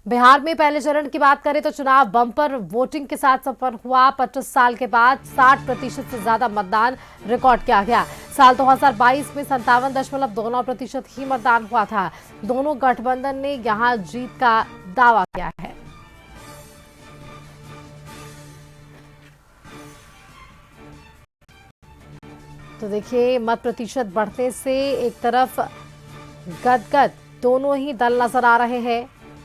बिहार में पहले चरण की बात करें तो चुनाव बम्पर वोटिंग के साथ संपन्न हुआ। 25 साल के बाद 60% से ज्यादा मतदान रिकॉर्ड किया गया। साल 2022 में 57.29% ही मतदान हुआ था। दोनों गठबंधन ने यहां जीत का दावा किया है। तो देखिए, मत प्रतिशत बढ़ने से एक तरफ गदगद दोनों ही दल नजर आ रहे हैं।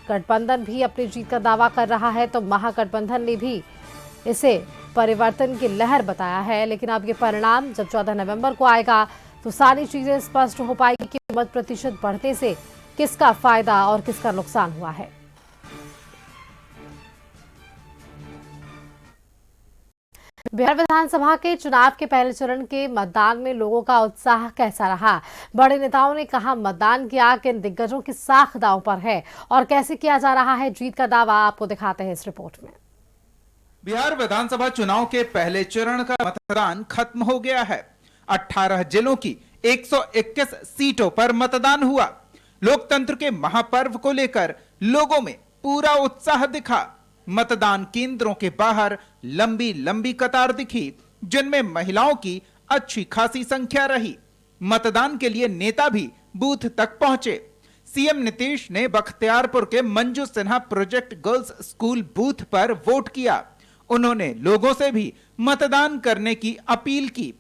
गठबंधन भी अपनी जीत का दावा कर रहा है तो महागठबंधन ने भी इसे परिवर्तन की लहर बताया है। लेकिन अब ये परिणाम जब 14 नवंबर को आएगा तो सारी चीजें स्पष्ट हो पाएगी कि मत प्रतिशत बढ़ने से किसका फायदा और किसका नुकसान हुआ है। बिहार विधानसभा के चुनाव के पहले चरण के मतदान में लोगों का उत्साह कैसा रहा? बड़े नेताओं ने कहा मतदान की आग किन दिग्गजों की साख दांव पर है और कैसे किया जा रहा है जीत का दावा, आपको दिखाते हैं इस रिपोर्ट में। बिहार विधानसभा चुनाव के पहले चरण का मतदान खत्म हो गया है। 18 जिलों की 121 सीटों पर मतदान हुआ। लोकतंत्र के महापर्व को लेकर लोगों में पूरा उत्साह दिखा। मतदान केंद्रों के बाहर लंबी लंबी कतार दिखी, जिनमें महिलाओं की अच्छी खासी संख्या रही। मतदान के लिए नेता भी बूथ तक पहुंचे। सीएम नीतीश ने बख्तियारपुर के Manju Sinha project girls school booth पर वोट किया। उन्होंने लोगों से भी मतदान करने की अपील की।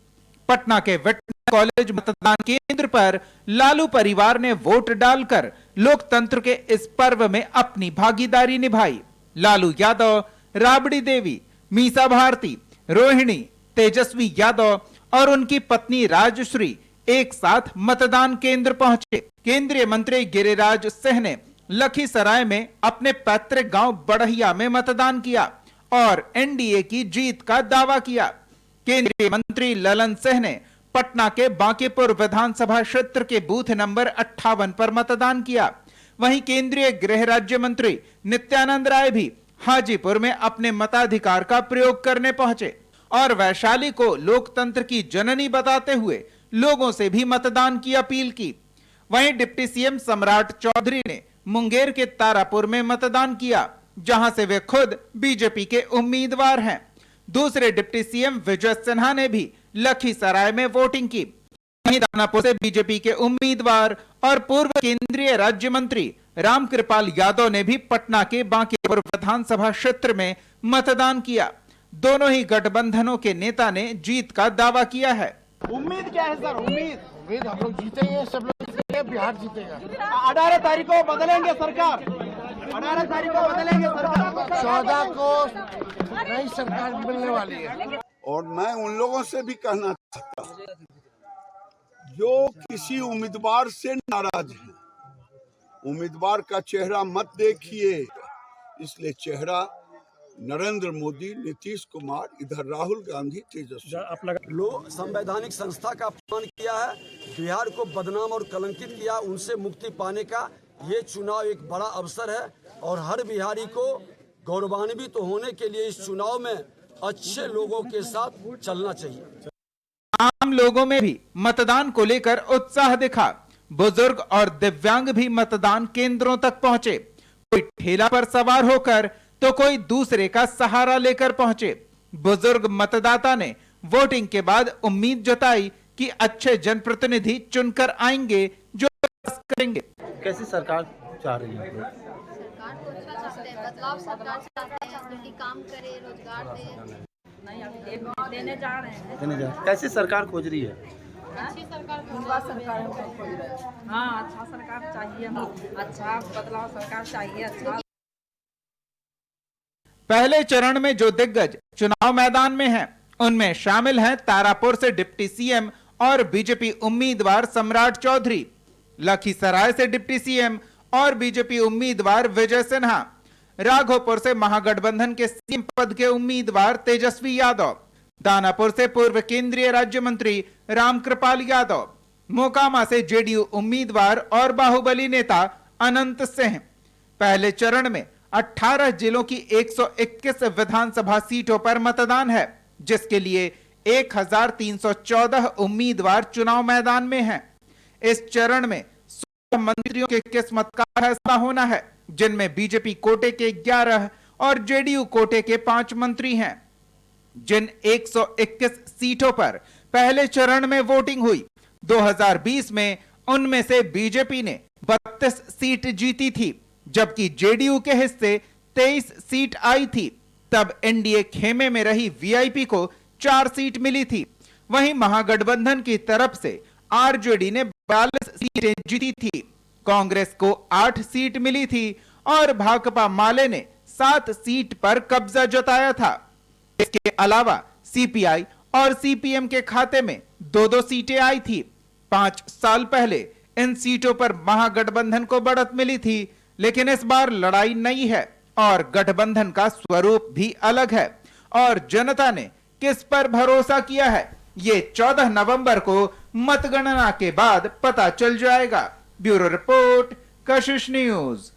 पटना के वेटरनरी कॉलेज मतदान केंद्र पर लालू परिवार ने वोट डालकर लोकतंत्र के इस पर्व में अपनी भागीदारी निभाई। लालू यादव, राबड़ी देवी, मीसा भारती, रोहिणी, तेजस्वी यादव और उनकी पत्नी राजश्री एक साथ मतदान केंद्र पहुंचे। केंद्रीय मंत्री गिरिराज सिंह ने लखीसराय में अपने पैतृक गांव बढ़िया में मतदान किया और एनडीए की जीत का दावा किया। केंद्रीय मंत्री ललन सिंह ने पटना के बांकीपुर विधानसभा क्षेत्र के बूथ नंबर 58 पर मतदान किया। वहीं केंद्रीय गृह राज्य मंत्री नित्यानंद राय भी हाजीपुर में अपने मताधिकार का प्रयोग करने पहुंचे और वैशाली को लोकतंत्र की जननी बताते हुए लोगों से भी मतदान की अपील की। वहीं डिप्टी सीएम सम्राट चौधरी ने मुंगेर के तारापुर में मतदान किया, जहां से वे खुद बीजेपी के उम्मीदवार हैं। दूसरे डिप्टी सीएम विजय सिन्हा ने भी लखीसराय में वोटिंग की। वहीं दानापुर से बीजेपी के उम्मीदवार और पूर्व केंद्रीय राज्य मंत्री रामकृपाल यादव ने भी पटना के बांकीपुर विधानसभा क्षेत्र में मतदान किया। दोनों ही गठबंधनों के नेता ने जीत का दावा किया है। उम्मीद क्या है सर? उम्मीद हम लोग जीतेंगे, सब लोग जीतेंगे, बिहार जीतेगा। 18 तारीख को बदलेंगे सरकार, 18 तारीख को बदलेंगे सरकार, 14 को नई सरकार मिलने वाली है। और मैं उन लोगों से भी कहना चाहता हूँ जो किसी उम्मीदवार से नाराज है, उम्मीदवार का चेहरा मत देखिए, इसलिए चेहरा नरेंद्र मोदी, नीतीश कुमार, इधर राहुल गांधी, तेजस्वी। लोग संवैधानिक संस्था का अपमान किया है, बिहार को बदनाम और कलंकित किया। उनसे मुक्ति पाने का ये चुनाव एक बड़ा अवसर है और हर बिहारी को गौरवान्वित होने के लिए इस चुनाव में अच्छे लोगों के साथ चलना चाहिए। आम लोगों में भी मतदान को लेकर उत्साह दिखा। बुजुर्ग और दिव्यांग भी मतदान केंद्रों तक पहुंचे। कोई ठेला पर सवार होकर तो कोई दूसरे का सहारा लेकर पहुंचे। बुजुर्ग मतदाता ने वोटिंग के बाद उम्मीद जताई कि अच्छे जनप्रतिनिधि चुनकर आएंगे जो करेंगे। कैसी सरकार चाह रही है? सरकार को अच्छा चाहते हैं, बदलाव सरकार चाहते हैं कि काम करे, रोजगार दे। नहीं, अब देने जा रहे हैं। कैसी सरकार खोज रही है? अच्छी सरकार खोज रहे हैं। हाँ, अच्छा सरकार चाहिए, अच्छा बदलाव सरकार चाहिए। अच्छा पहले चरण में जो दिग्गज चुनाव मैदान में हैं, उनमें शामिल हैं तारापुर से डिप्टी सीएम और बीजेपी उम्मीदवार सम्राट चौधरी, लखीसराय से डिप्टी सीएम और बीजेपी उम्मीदवार विजय सिन्हा, राघोपुर से महागठबंधन के सीएम पद के उम्मीदवार तेजस्वी यादव, दानापुर से पूर्व केंद्रीय राज्य मंत्री रामकृपाल यादव, मोकामा से जेडीयू उम्मीदवार और बाहुबली नेता अनंत सिंह। पहले चरण में 18 जिलों की 121 विधानसभा सीटों पर मतदान है, जिसके लिए 1314 उम्मीदवार चुनाव मैदान में हैं। इस चरण में 16 मंत्रियों के किस्मत का फैसला होना है। जिनमें बीजेपी कोटे के 11 और जेडीयू कोटे के 5 मंत्री हैं। जिन 121 सीटों पर पहले चरण में वोटिंग हुई, 2020 में उनमें से बीजेपी ने 32 सीट जीती थी, जबकि जेडीयू के हिस्से 23 सीट आई थी। तब एनडीए खेमे में रही वीआईपी को 4 सीट मिली थी। वहीं महागठबंधन की तरफ से आरजेडी ने 42 सीटें जीती थी, कांग्रेस को 8 सीट मिली थी और भाकपा माले ने 7 सीट पर कब्जा जताया था। इसके अलावा सीपीआई और सीपीएम के खाते में 2-2 सीटें आई थी। 5 साल पहले इन सीटों पर महागठबंधन को बढ़त मिली थी, लेकिन इस बार लड़ाई नई है और गठबंधन का स्वरूप भी अलग है और जनता ने किस पर भरोसा किया है, ये 14 नवंबर को मतगणना के बाद पता चल जाएगा। ब्यूरो रिपोर्ट, कशिश न्यूज।